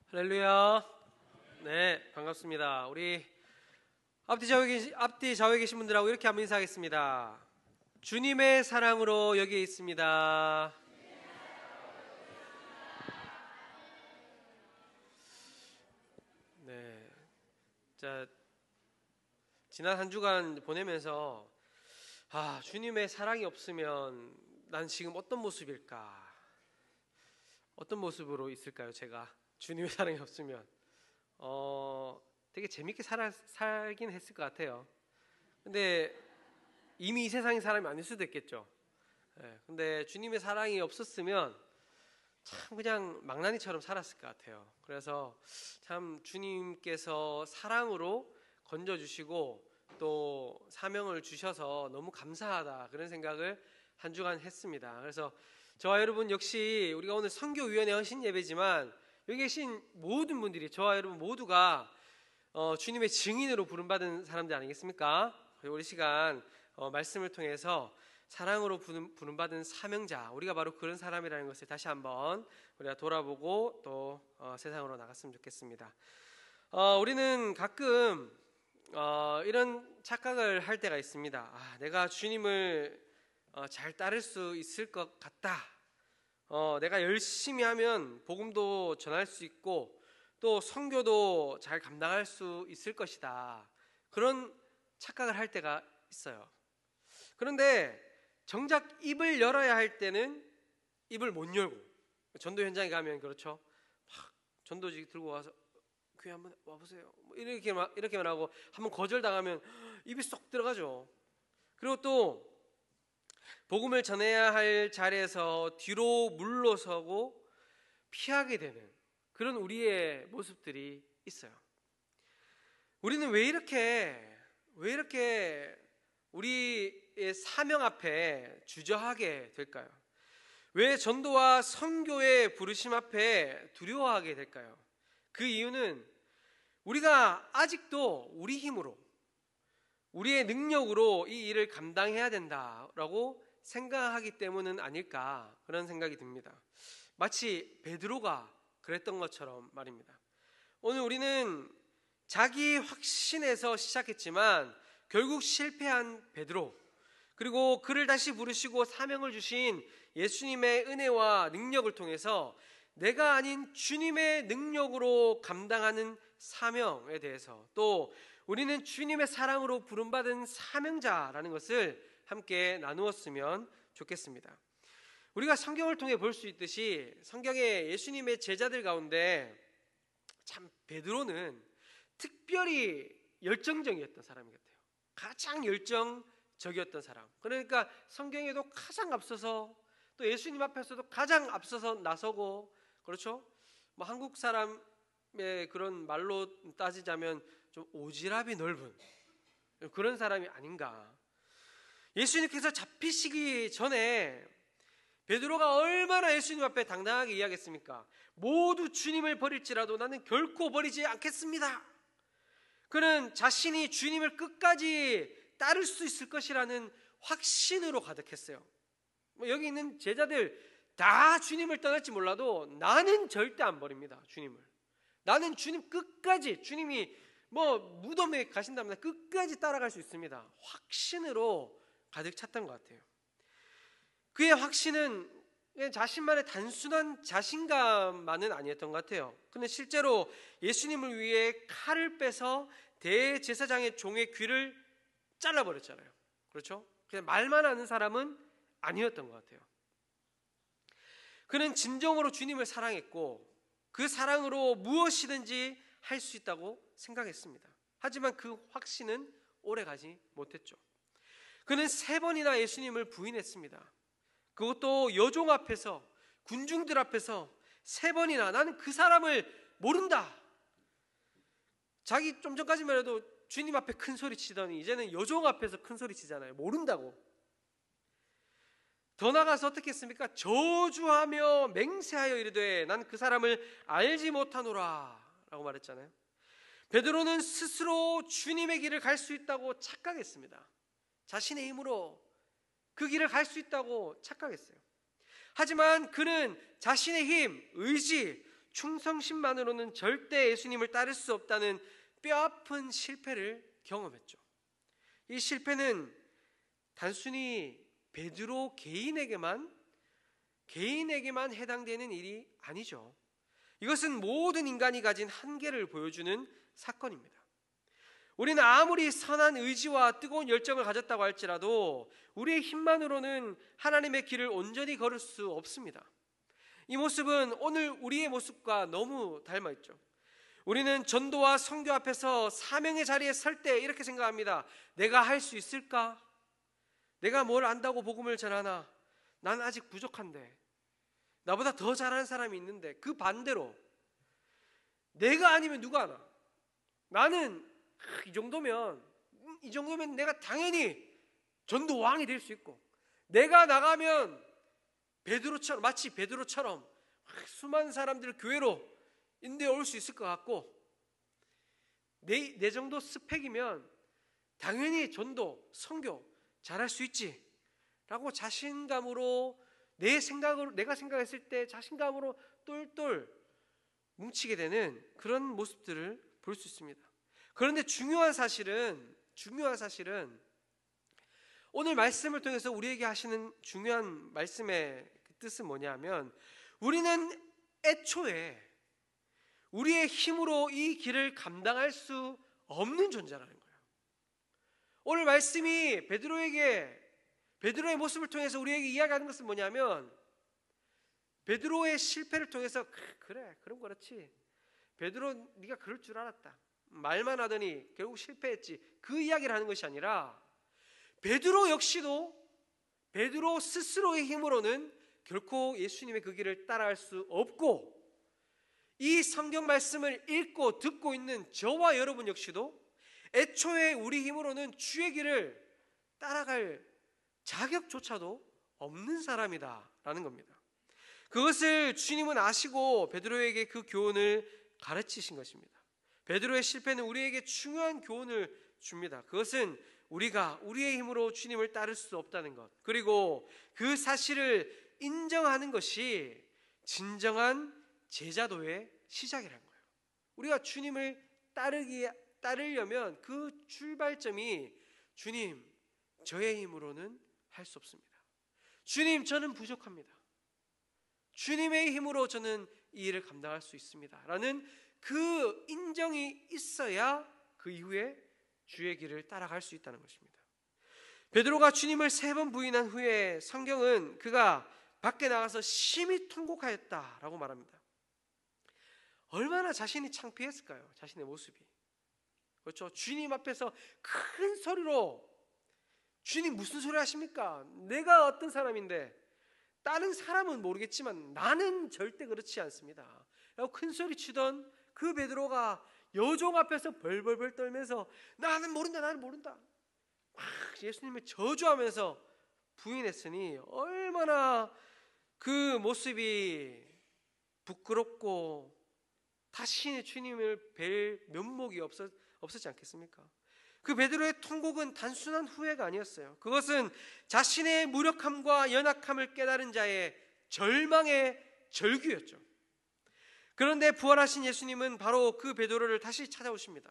할렐루야. 네, 반갑습니다. 우리 앞뒤 좌우에 계신 분들하고 이렇게 한번 인사하겠습니다. 주님의 사랑으로 여기에 있습니다. 네, 자, 지난 한 주간 보내면서 주님의 사랑이 없으면 난 지금 어떤 모습일까? 어떤 모습으로 있을까요? 제가 주님의 사랑이 없으면 되게 재밌게 살긴 했을 것 같아요. 근데 이미 이 세상의 사람이 아닐 수도 있겠죠. 근데 주님의 사랑이 없었으면 참 그냥 망나니처럼 살았을 것 같아요. 그래서 참 주님께서 사랑으로 건져주시고 또 사명을 주셔서 너무 감사하다, 그런 생각을 한 주간 했습니다. 그래서 저와 여러분 역시 우리가 오늘 선교위원회 헌신 예배지만 여기 계신 모든 분들이, 저와 여러분 모두가 주님의 증인으로 부름받은 사람들 아니겠습니까? 그리고 우리 시간 말씀을 통해서 사랑으로 부름받은 사명자, 우리가 바로 그런 사람이라는 것을 다시 한번 우리가 돌아보고 또 세상으로 나갔으면 좋겠습니다. 우리는 가끔 이런 착각을 할 때가 있습니다. 내가 주님을 잘 따를 수 있을 것 같다. 내가 열심히 하면 복음도 전할 수 있고 또 선교도 잘 감당할 수 있을 것이다. 그런 착각을 할 때가 있어요. 그런데 정작 입을 열어야 할 때는 입을 못 열고, 전도 현장에 가면 그렇죠. 막 전도지 들고 와서 교회 한번 와보세요, 이렇게만 하고 한번 거절당하면 입이 쏙 들어가죠. 그리고 또 복음을 전해야 할 자리에서 뒤로 물러서고 피하게 되는 그런 우리의 모습들이 있어요. 우리는 왜 이렇게 우리의 사명 앞에 주저하게 될까요? 왜 전도와 선교의 부르심 앞에 두려워하게 될까요? 그 이유는 우리가 아직도 우리 힘으로, 우리의 능력으로 이 일을 감당해야 된다라고 생각하기 때문은 아닐까, 그런 생각이 듭니다. 마치 베드로가 그랬던 것처럼 말입니다. 오늘 우리는 자기 확신에서 시작했지만 결국 실패한 베드로, 그리고 그를 다시 부르시고 사명을 주신 예수님의 은혜와 능력을 통해서 내가 아닌 주님의 능력으로 감당하는 사명에 대해서, 또 우리는 주님의 사랑으로 부름받은 사명자라는 것을 함께 나누었으면 좋겠습니다. 우리가 성경을 통해 볼 수 있듯이 성경의 예수님의 제자들 가운데 참 베드로는 특별히 열정적이었던 사람이 같아요. 가장 열정적이었던 사람. 그러니까 성경에도 가장 앞서서, 또 예수님 앞에서도 가장 앞서서 나서고, 그렇죠? 한국 사람의 그런 말로 따지자면 좀 오지랖이 넓은 그런 사람이 아닌가. 예수님께서 잡히시기 전에 베드로가 얼마나 예수님 앞에 당당하게 이야기했습니까? 모두 주님을 버릴지라도 나는 결코 버리지 않겠습니다. 그는 자신이 주님을 끝까지 따를 수 있을 것이라는 확신으로 가득했어요. 여기 있는 제자들 다 주님을 떠날지 몰라도 나는 절대 안 버립니다. 주님을. 나는 주님 끝까지, 주님이 무덤에 가신다면 끝까지 따라갈 수 있습니다. 확신으로 가득 찼던 것 같아요. 그의 확신은 자신만의 단순한 자신감만은 아니었던 것 같아요. 그런데 실제로 예수님을 위해 칼을 빼서 대제사장의 종의 귀를 잘라버렸잖아요. 그렇죠? 그냥 말만 하는 사람은 아니었던 것 같아요. 그는 진정으로 주님을 사랑했고 그 사랑으로 무엇이든지 할 수 있다고 생각했습니다. 하지만 그 확신은 오래가지 못했죠. 그는 3번이나 예수님을 부인했습니다. 그것도 여종 앞에서, 군중들 앞에서 3번이나 나는 그 사람을 모른다. 자기 좀 전까지만 해도 주님 앞에 큰 소리 치더니 이제는 여종 앞에서 큰 소리 치잖아요. 모른다고. 더 나아가서 어떻게 했습니까? 저주하며 맹세하여 이르되 난 그 사람을 알지 못하노라 라고 말했잖아요. 베드로는 스스로 주님의 길을 갈 수 있다고 착각했습니다. 자신의 힘으로 그 길을 갈 수 있다고 착각했어요. 하지만 그는 자신의 힘, 의지, 충성심만으로는 절대 예수님을 따를 수 없다는 뼈아픈 실패를 경험했죠. 이 실패는 단순히 베드로 개인에게만 해당되는 일이 아니죠. 이것은 모든 인간이 가진 한계를 보여주는 사건입니다. 우리는 아무리 선한 의지와 뜨거운 열정을 가졌다고 할지라도 우리의 힘만으로는 하나님의 길을 온전히 걸을 수 없습니다. 이 모습은 오늘 우리의 모습과 너무 닮아 있죠. 우리는 전도와 선교 앞에서 사명의 자리에 설 때 이렇게 생각합니다. 내가 할 수 있을까? 내가 뭘 안다고 복음을 전하나? 난 아직 부족한데. 나보다 더 잘하는 사람이 있는데. 그 반대로 내가 아니면 누가 하나? 나는 이 정도면 내가 당연히 전도 왕이 될 수 있고, 내가 나가면 마치 베드로처럼 수많은 사람들을 교회로 인도해 올 수 있을 것 같고, 내 정도 스펙이면 당연히 전도, 선교 잘할 수 있지 라고 자신감으로 내가 생각했을 때 자신감으로 똘똘 뭉치게 되는 그런 모습들을 볼 수 있습니다. 그런데 중요한 사실은 오늘 말씀을 통해서 우리에게 하시는 중요한 말씀의 뜻은 뭐냐면, 우리는 애초에 우리의 힘으로 이 길을 감당할 수 없는 존재라는 거예요. 오늘 말씀이 베드로의 모습을 통해서 우리에게 이야기하는 것은 뭐냐면, 베드로의 실패를 통해서 그래 그럼 그렇지, 베드로 네가 그럴 줄 알았다, 말만 하더니 결국 실패했지, 그 이야기를 하는 것이 아니라, 베드로 역시도 베드로 스스로의 힘으로는 결코 예수님의 그 길을 따라갈 수 없고, 이 성경 말씀을 읽고 듣고 있는 저와 여러분 역시도 애초에 우리 힘으로는 주의 길을 따라갈 자격조차도 없는 사람이다라는 겁니다. 그것을 주님은 아시고 베드로에게 그 교훈을 가르치신 것입니다. 베드로의 실패는 우리에게 중요한 교훈을 줍니다. 그것은 우리가 우리의 힘으로 주님을 따를 수 없다는 것, 그리고 그 사실을 인정하는 것이 진정한 제자도의 시작이라는 거예요. 우리가 주님을 따르려면 그 출발점이, 주님, 저의 힘으로는 할 수 없습니다. 주님, 저는 부족합니다. 주님의 힘으로 저는 이 일을 감당할 수 있습니다 라는 그 인정이 있어야 그 이후에 주의 길을 따라갈 수 있다는 것입니다. 베드로가 주님을 3번 부인한 후에 성경은 그가 밖에 나가서 심히 통곡하였다라고 말합니다. 얼마나 자신이 창피했을까요? 자신의 모습이. 그렇죠? 주님 앞에서 큰 소리로, 주님 무슨 소리 하십니까? 내가 어떤 사람인데, 다른 사람은 모르겠지만 나는 절대 그렇지 않습니다 라고 큰 소리 치던 그 베드로가 여종 앞에서 벌벌벌 떨면서 나는 모른다 막 예수님을 저주하면서 부인했으니 얼마나 그 모습이 부끄럽고 다시 주님을 뵐 면목이 없었지 않겠습니까? 그 베드로의 통곡은 단순한 후회가 아니었어요. 그것은 자신의 무력함과 연약함을 깨달은 자의 절망의 절규였죠. 그런데 부활하신 예수님은 바로 그 베드로를 다시 찾아오십니다.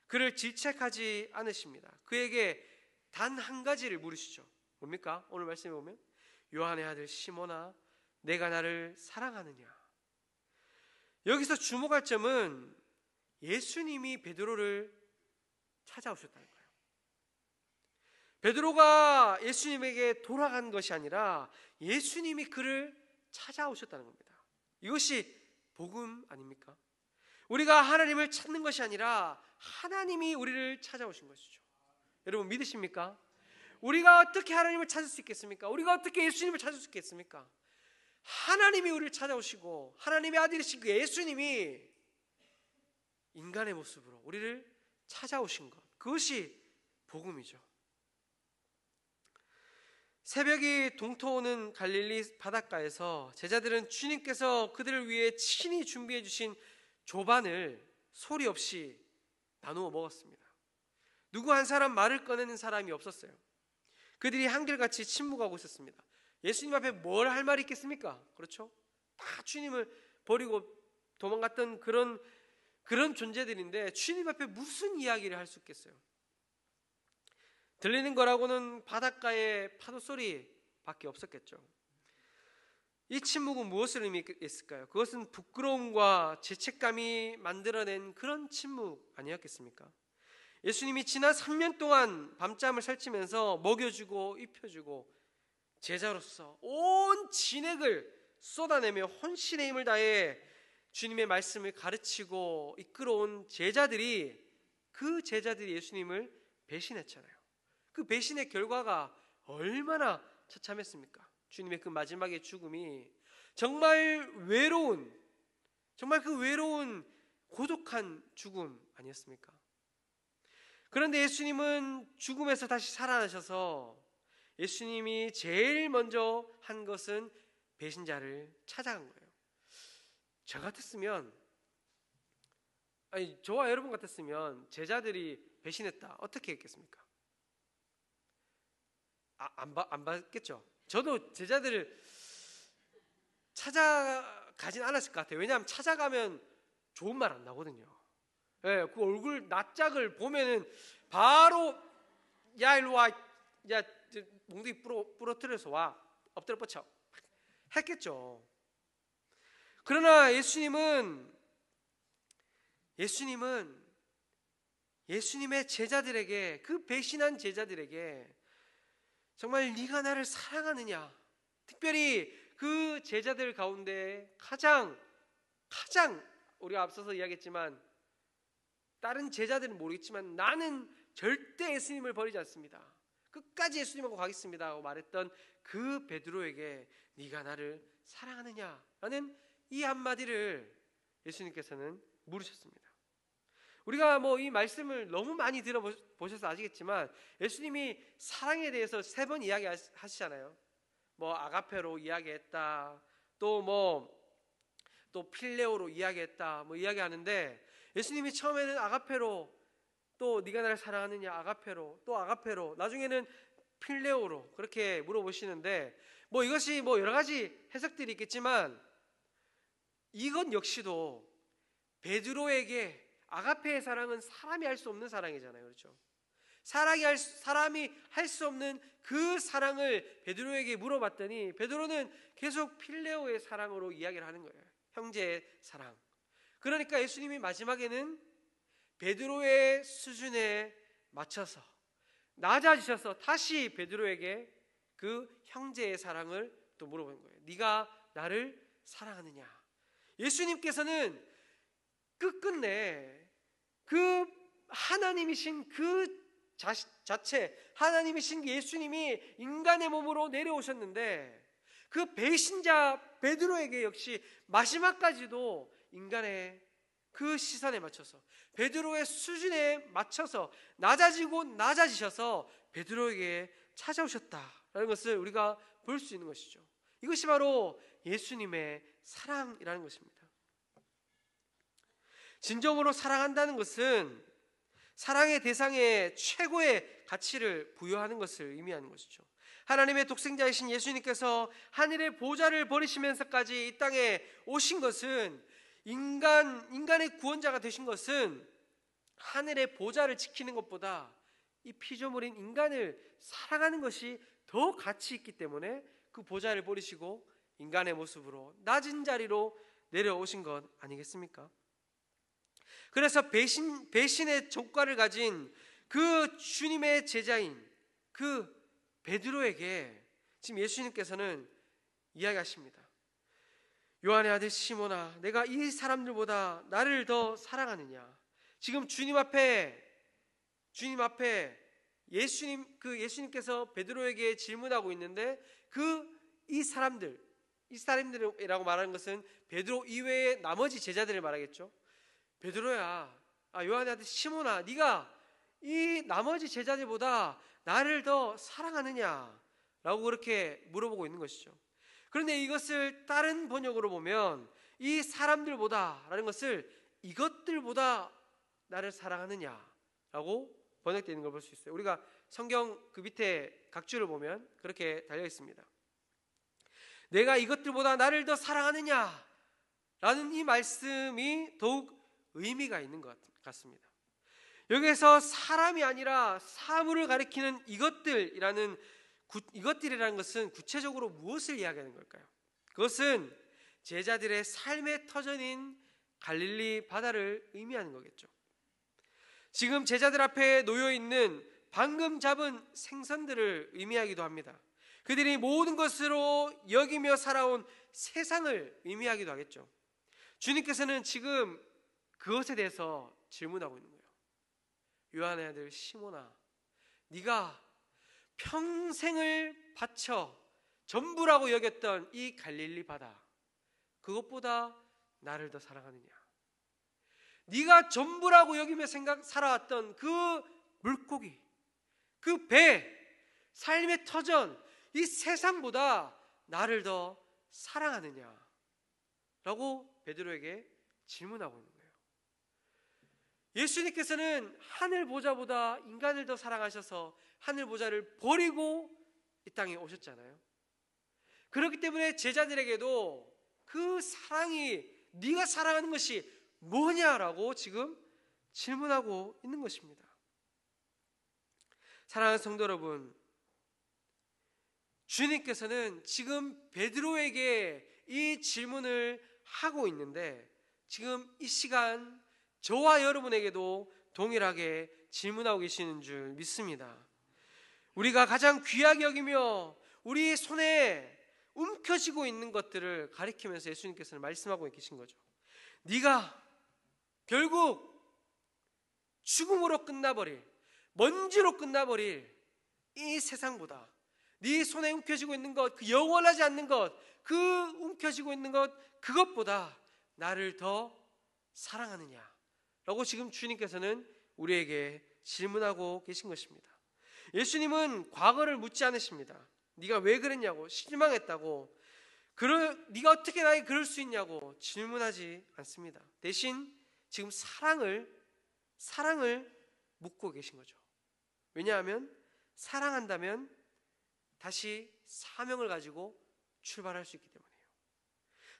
그를 질책하지 않으십니다. 그에게 단 한 가지를 물으시죠. 뭡니까? 오늘 말씀에 보면, 요한의 아들 시몬아, 내가 나를 사랑하느냐? 여기서 주목할 점은 예수님이 베드로를 찾아오셨다는 거예요. 베드로가 예수님에게 돌아간 것이 아니라 예수님이 그를 찾아오셨다는 겁니다. 이것이 복음 아닙니까? 우리가 하나님을 찾는 것이 아니라 하나님이 우리를 찾아오신 것이죠. 여러분 믿으십니까? 우리가 어떻게 하나님을 찾을 수 있겠습니까? 우리가 어떻게 예수님을 찾을 수 있겠습니까? 하나님이 우리를 찾아오시고 하나님의 아들이신 그 예수님이 인간의 모습으로 우리를 찾아오신 것, 그것이 복음이죠. 새벽이 동토오는 갈릴리 바닷가에서 제자들은 주님께서 그들을 위해 친히 준비해 주신 조반을 소리 없이 나누어 먹었습니다. 누구 한 사람 말을 꺼내는 사람이 없었어요. 그들이 한결같이 침묵하고 있었습니다. 예수님 앞에 뭘 할 말이 있겠습니까? 그렇죠? 다 주님을 버리고 도망갔던 그런 존재들인데 주님 앞에 무슨 이야기를 할 수 있겠어요? 들리는 거라고는 바닷가의 파도 소리밖에 없었겠죠. 이 침묵은 무엇을 의미했을까요? 그것은 부끄러움과 죄책감이 만들어낸 그런 침묵 아니었겠습니까? 예수님이 지난 3년 동안 밤잠을 설치면서 먹여주고 입혀주고 제자로서 온 진액을 쏟아내며 혼신의 힘을 다해 주님의 말씀을 가르치고 이끌어온 제자들이, 그 제자들이 예수님을 배신했잖아요. 그 배신의 결과가 얼마나 처참했습니까? 주님의 그 마지막의 죽음이 정말 외로운, 정말 그 외로운 고독한 죽음 아니었습니까? 그런데 예수님은 죽음에서 다시 살아나셔서 예수님이 제일 먼저 한 것은 배신자를 찾아간 거예요. 저 같았으면, 아니 저와 여러분 같았으면 제자들이 배신했다 어떻게 했겠습니까? 안 받겠죠. 저도 제자들을 찾아가진 않았을 것 같아요. 왜냐하면 찾아가면 좋은 말 안 나거든요. 예, 그 얼굴 낯짝을 보면은 바로 야 일로 와, 야 몽둥이 부러뜨려서 와, 엎드려 뻗쳐 했겠죠. 그러나 예수님의 제자들에게, 그 배신한 제자들에게 정말 네가 나를 사랑하느냐, 특별히 그 제자들 가운데 가장 우리가 앞서서 이야기했지만 다른 제자들은 모르겠지만 나는 절대 예수님을 버리지 않습니다, 끝까지 예수님하고 가겠습니다 하고 말했던 그 베드로에게 네가 나를 사랑하느냐라는 이 한마디를 예수님께서는 물으셨습니다. 우리가 이 말씀을 너무 많이 들어보셔서 아시겠지만 예수님이 사랑에 대해서 3번 이야기하시잖아요. 아가페로 이야기했다, 또 필레오로 이야기했다, 이야기하는데 예수님이 처음에는 아가페로, 또 네가 나를 사랑하느냐 아가페로, 또 아가페로, 나중에는 필레오로 그렇게 물어보시는데 이것이 여러 가지 해석들이 있겠지만 이것 역시도 베드로에게 아가페의 사랑은 사람이 할 수 없는 사랑이잖아요. 그렇죠? 사람이 할 수 없는 그 사랑을 베드로에게 물어봤더니 베드로는 계속 필레오의 사랑으로 이야기를 하는 거예요. 형제의 사랑. 그러니까 예수님이 마지막에는 베드로의 수준에 맞춰서 낮아지셔서 다시 베드로에게 그 형제의 사랑을 또 물어보는 거예요. 네가 나를 사랑하느냐. 예수님께서는 끝끝내 그 하나님이신 그 자체, 하나님이신 예수님이 인간의 몸으로 내려오셨는데 그 배신자 베드로에게 역시 마지막까지도 인간의 그 시선에 맞춰서, 베드로의 수준에 맞춰서 낮아지셔서 베드로에게 찾아오셨다라는 것을 우리가 볼 수 있는 것이죠. 이것이 바로 예수님의 사랑이라는 것입니다. 진정으로 사랑한다는 것은 사랑의 대상에 최고의 가치를 부여하는 것을 의미하는 것이죠. 하나님의 독생자이신 예수님께서 하늘의 보좌를 버리시면서까지 이 땅에 오신 것은, 인간의 구원자가 되신 것은 하늘의 보좌를 지키는 것보다 이 피조물인 인간을 사랑하는 것이 더 가치 있기 때문에 그 보좌를 버리시고 인간의 모습으로 낮은 자리로 내려오신 것 아니겠습니까? 그래서 배신의 조과를 가진 그 주님의 제자인 그 베드로에게 지금 예수님께서는 이야기하십니다. 요한의 아들 시몬아, 내가 이 사람들보다 나를 더 사랑하느냐. 지금 주님 앞에 예수님께서 베드로에게 질문하고 있는데 이 사람들이라고 말하는 것은 베드로 이외의 나머지 제자들을 말하겠죠. 베드로야, 요한의 아들 시몬아, 네가 이 나머지 제자들보다 나를 더 사랑하느냐 라고 그렇게 물어보고 있는 것이죠. 그런데 이것을 다른 번역으로 보면 이 사람들보다 라는 것을 이것들보다 나를 사랑하느냐 라고 번역되어 있는 걸 볼 수 있어요. 우리가 성경 그 밑에 각주를 보면 그렇게 달려 있습니다. 내가 이것들보다 나를 더 사랑하느냐, 라는 이 말씀이 더욱 의미가 있는 것 같습니다. 여기에서 사람이 아니라 사물을 가리키는 이것들이라는 것은 구체적으로 무엇을 이야기하는 걸까요? 그것은 제자들의 삶의 터전인 갈릴리 바다를 의미하는 거겠죠. 지금 제자들 앞에 놓여 있는 방금 잡은 생선들을 의미하기도 합니다. 그들이 모든 것으로 여기며 살아온 세상을 의미하기도 하겠죠. 주님께서는 지금 그것에 대해서 질문하고 있는 거예요. 요한의 아들 시몬아, 네가 평생을 바쳐 전부라고 여겼던 이 갈릴리 바다, 그것보다 나를 더 사랑하느냐? 네가 전부라고 여기며 살아왔던 그 물고기, 그 배, 삶의 터전, 이 세상보다 나를 더 사랑하느냐? 라고 베드로에게 질문하고 있는 거예요. 예수님께서는 하늘 보좌보다 인간을 더 사랑하셔서 하늘 보좌를 버리고 이 땅에 오셨잖아요. 그렇기 때문에 제자들에게도 그 사랑이, 네가 사랑하는 것이 뭐냐라고 지금 질문하고 있는 것입니다. 사랑하는 성도 여러분, 주님께서는 지금 베드로에게 이 질문을 하고 있는데 지금 이 시간 저와 여러분에게도 동일하게 질문하고 계시는 줄 믿습니다. 우리가 가장 귀하게 여기며 우리 손에 움켜쥐고 있는 것들을 가리키면서 예수님께서는 말씀하고 계신 거죠. 네가 결국 죽음으로 끝나버릴, 먼지로 끝나버릴 이 세상보다 네 손에 움켜쥐고 있는 것, 그 영원하지 않는 것, 그 움켜쥐고 있는 것, 그것보다 나를 더 사랑하느냐? 라고 지금 주님께서는 우리에게 질문하고 계신 것입니다. 예수님은 과거를 묻지 않으십니다. 네가 왜 그랬냐고, 실망했다고, 네가 어떻게 나에게 그럴 수 있냐고 질문하지 않습니다. 대신 지금 사랑을 묻고 계신 거죠. 왜냐하면 사랑한다면 다시 사명을 가지고 출발할 수 있기 때문이에요.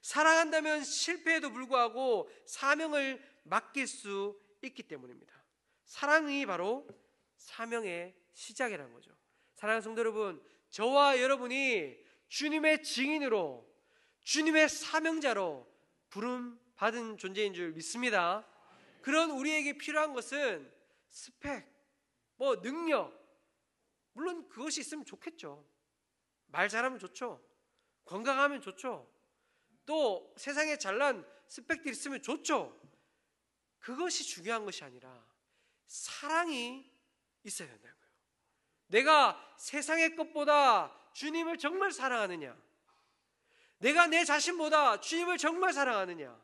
사랑한다면 실패에도 불구하고 사명을 맡길 수 있기 때문입니다. 사랑이 바로 사명의 시작이라는 거죠. 사랑하는 성도 여러분, 저와 여러분이 주님의 증인으로, 주님의 사명자로 부름받은 존재인 줄 믿습니다. 그런 우리에게 필요한 것은 스펙, 능력, 물론 그것이 있으면 좋겠죠. 말 잘하면 좋죠. 건강하면 좋죠. 또 세상에 잘난 스펙들이 있으면 좋죠. 그것이 중요한 것이 아니라 사랑이 있어야 된다는 거예요. 내가 세상의 것보다 주님을 정말 사랑하느냐? 내가 내 자신보다 주님을 정말 사랑하느냐?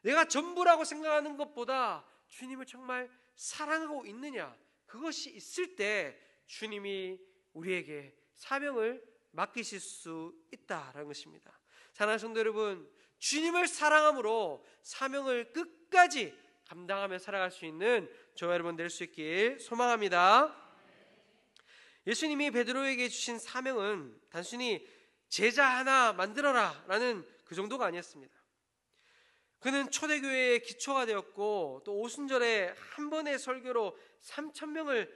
내가 전부라고 생각하는 것보다 주님을 정말 사랑하고 있느냐? 그것이 있을 때 주님이 우리에게 사명을 맡기실 수 있다라는 것입니다. 사랑하는 성도 여러분, 주님을 사랑함으로 사명을 끝까지 감당하며 살아갈 수 있는 저와 여러분 될 수 있길 소망합니다. 예수님이 베드로에게 주신 사명은 단순히 제자 하나 만들어라 라는 그 정도가 아니었습니다. 그는 초대교회의 기초가 되었고 또 오순절에 한 번의 설교로 3,000명을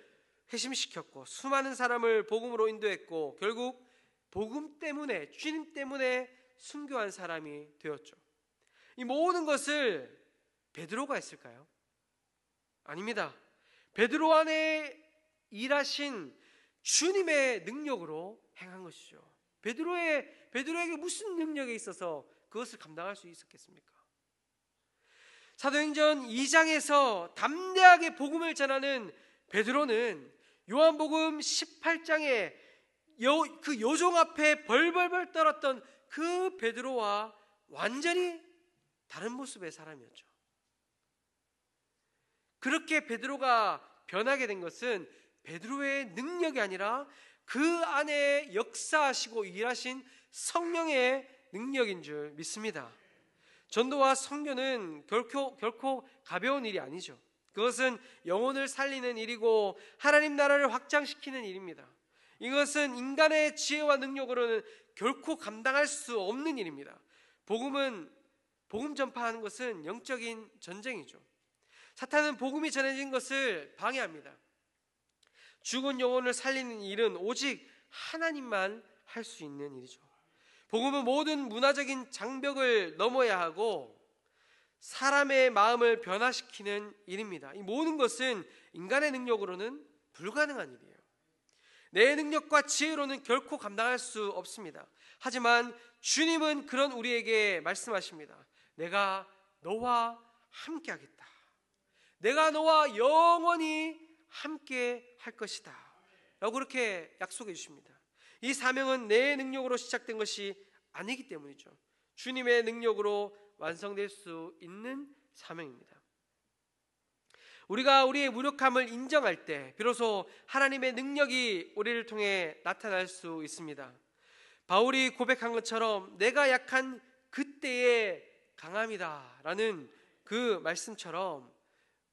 회심시켰고 수많은 사람을 복음으로 인도했고 결국 복음 때문에, 주님 때문에 순교한 사람이 되었죠. 이 모든 것을 베드로가 했을까요? 아닙니다. 베드로 안에 일하신 주님의 능력으로 행한 것이죠. 베드로에게 무슨 능력이 있어서 그것을 감당할 수 있었겠습니까? 사도행전 2장에서 담대하게 복음을 전하는 베드로는 요한복음 18장에 그 요종 앞에 벌벌벌 떨었던 그 베드로와 완전히 다른 모습의 사람이었죠. 그렇게 베드로가 변하게 된 것은 베드로의 능력이 아니라 그 안에 역사하시고 일하신 성령의 능력인 줄 믿습니다. 전도와 선교는 결코 가벼운 일이 아니죠. 그것은 영혼을 살리는 일이고 하나님 나라를 확장시키는 일입니다. 이것은 인간의 지혜와 능력으로는 결코 감당할 수 없는 일입니다. 복음은 복음 전파하는 것은 영적인 전쟁이죠. 사탄은 복음이 전해진 것을 방해합니다. 죽은 영혼을 살리는 일은 오직 하나님만 할 수 있는 일이죠. 복음은 모든 문화적인 장벽을 넘어야 하고 사람의 마음을 변화시키는 일입니다. 이 모든 것은 인간의 능력으로는 불가능한 일이에요. 내 능력과 지혜로는 결코 감당할 수 없습니다. 하지만 주님은 그런 우리에게 말씀하십니다. 내가 너와 함께 하겠다. 내가 너와 영원히 함께 할 것이다 라고 그렇게 약속해 주십니다. 이 사명은 내 능력으로 시작된 것이 아니기 때문이죠. 주님의 능력으로 완성될 수 있는 사명입니다. 우리가 우리의 무력함을 인정할 때 비로소 하나님의 능력이 우리를 통해 나타날 수 있습니다. 바울이 고백한 것처럼 내가 약한 그때의 강함이다 라는 그 말씀처럼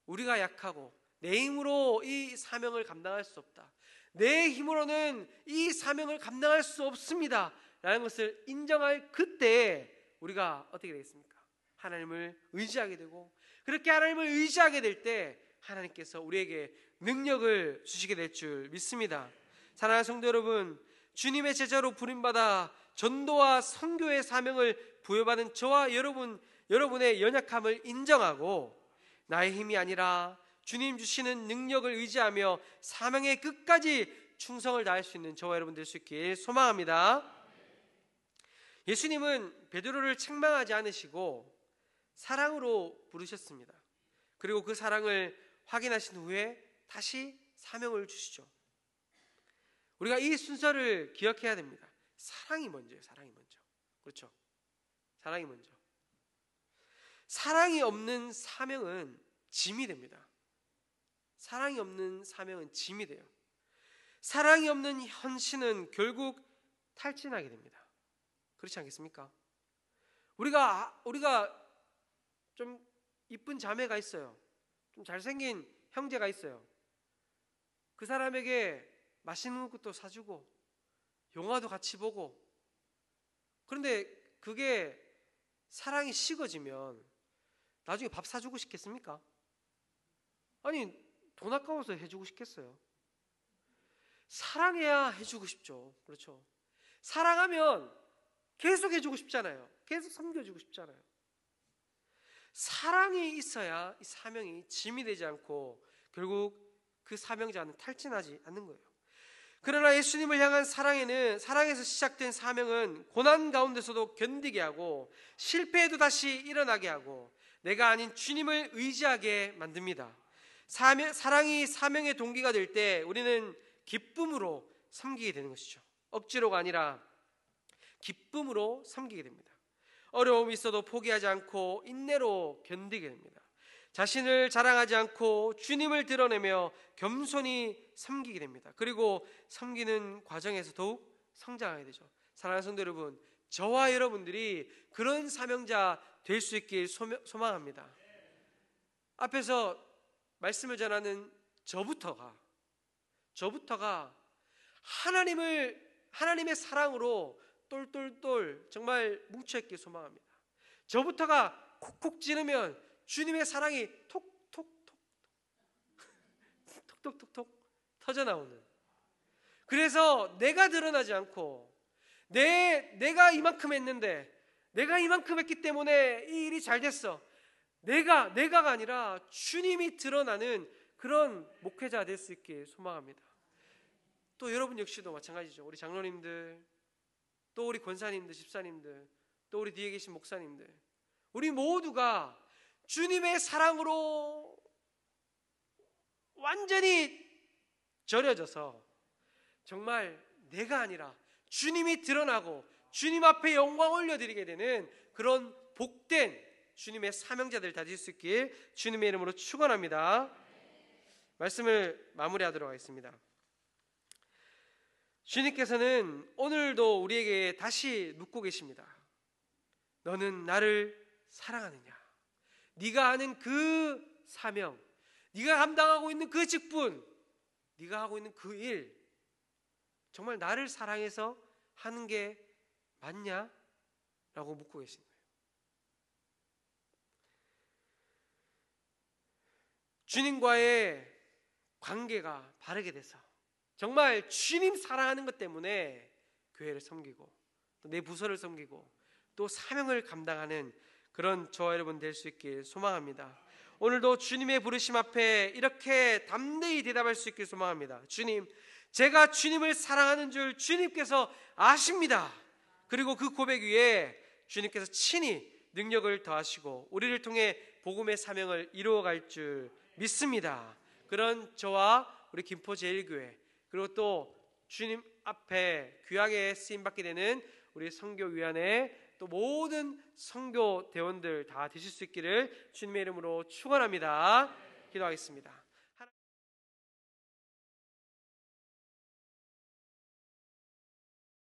우리가 약하고 내 힘으로 이 사명을 감당할 수 없다, 내 힘으로는 이 사명을 감당할 수 없습니다 라는 것을 인정할 그때에 우리가 어떻게 되겠습니까? 하나님을 의지하게 되고, 그렇게 하나님을 의지하게 될 때 하나님께서 우리에게 능력을 주시게 될 줄 믿습니다. 사랑하는 성도 여러분, 주님의 제자로 부름받아 전도와 선교의 사명을 부여받은 저와 여러분의 연약함을 인정하고 나의 힘이 아니라 주님 주시는 능력을 의지하며 사명의 끝까지 충성을 다할 수 있는 저와 여러분 될 수 있길 소망합니다. 예수님은 베드로를 책망하지 않으시고 사랑으로 부르셨습니다. 그리고 그 사랑을 확인하신 후에 다시 사명을 주시죠. 우리가 이 순서를 기억해야 됩니다. 사랑이 먼저예요. 사랑이 먼저. 그렇죠? 사랑이 먼저. 사랑이 없는 사명은 짐이 됩니다. 사랑이 없는 사명은 짐이 돼요. 사랑이 없는 헌신은 결국 탈진하게 됩니다. 그렇지 않겠습니까? 우리가 좀 이쁜 자매가 있어요. 좀 잘생긴 형제가 있어요. 그 사람에게 맛있는 것도 사주고 영화도 같이 보고, 그런데 그게 사랑이 식어지면 나중에 밥 사주고 싶겠습니까? 아니, 돈 아까워서 해주고 싶겠어요? 사랑해야 해주고 싶죠. 그렇죠? 사랑하면 계속 해주고 싶잖아요. 계속 섬겨주고 싶잖아요. 사랑이 있어야 이 사명이 짐이 되지 않고 결국 그 사명자는 탈진하지 않는 거예요. 그러나 예수님을 향한 사랑에서 시작된 사명은 고난 가운데서도 견디게 하고 실패해도 다시 일어나게 하고 내가 아닌 주님을 의지하게 만듭니다. 사랑이 사명의 동기가 될 때 우리는 기쁨으로 섬기게 되는 것이죠. 억지로가 아니라 기쁨으로 섬기게 됩니다. 어려움이 있어도 포기하지 않고 인내로 견디게 됩니다. 자신을 자랑하지 않고 주님을 드러내며 겸손히 섬기게 됩니다. 그리고 섬기는 과정에서 더욱 성장하게 되죠. 사랑하는 성도 여러분, 저와 여러분들이 그런 사명자 될 수 있길 소망합니다. 앞에서 말씀을 전하는 저부터가 하나님의 사랑으로 똘똘똘 정말 뭉쳐있길 소망합니다. 저부터가 콕콕 찌르면 주님의 사랑이 톡톡톡 터져나오는, 그래서 내가 드러나지 않고 내가 이만큼 했는데 내가 이만큼 했기 때문에 이 일이 잘 됐어, 내가가 아니라 주님이 드러나는 그런 목회자 될 수 있길 소망합니다. 또 여러분 역시도 마찬가지죠. 우리 장로님들, 또 우리 권사님들, 집사님들, 또 우리 뒤에 계신 목사님들, 우리 모두가 주님의 사랑으로 완전히 절여져서 정말 내가 아니라 주님이 드러나고 주님 앞에 영광 올려드리게 되는 그런 복된 주님의 사명자들 다 될 수 있길 주님의 이름으로 축원합니다. 말씀을 마무리하도록 하겠습니다. 주님께서는 오늘도 우리에게 다시 묻고 계십니다. 너는 나를 사랑하느냐? 네가 하는 그 사명, 네가 감당하고 있는 그 직분, 네가 하고 있는 그 일, 정말 나를 사랑해서 하는 게 맞냐? 라고 묻고 계신 거예요. 주님과의 관계가 바르게 돼서 정말 주님 사랑하는 것 때문에 교회를 섬기고 또 내 부서를 섬기고 또 사명을 감당하는 그런 저와 여러분 될 수 있길 소망합니다. 오늘도 주님의 부르심 앞에 이렇게 담대히 대답할 수 있길 소망합니다. 주님, 제가 주님을 사랑하는 줄 주님께서 아십니다. 그리고 그 고백 위에 주님께서 친히 능력을 더하시고 우리를 통해 복음의 사명을 이루어갈 줄 믿습니다. 그런 저와 우리 김포 제1교회 그리고 또 주님 앞에 귀하게 쓰임받게 되는 우리 선교위원회 또 모든 선교 대원들 다 되실 수 있기를 주님의 이름으로 축원합니다. 기도하겠습니다.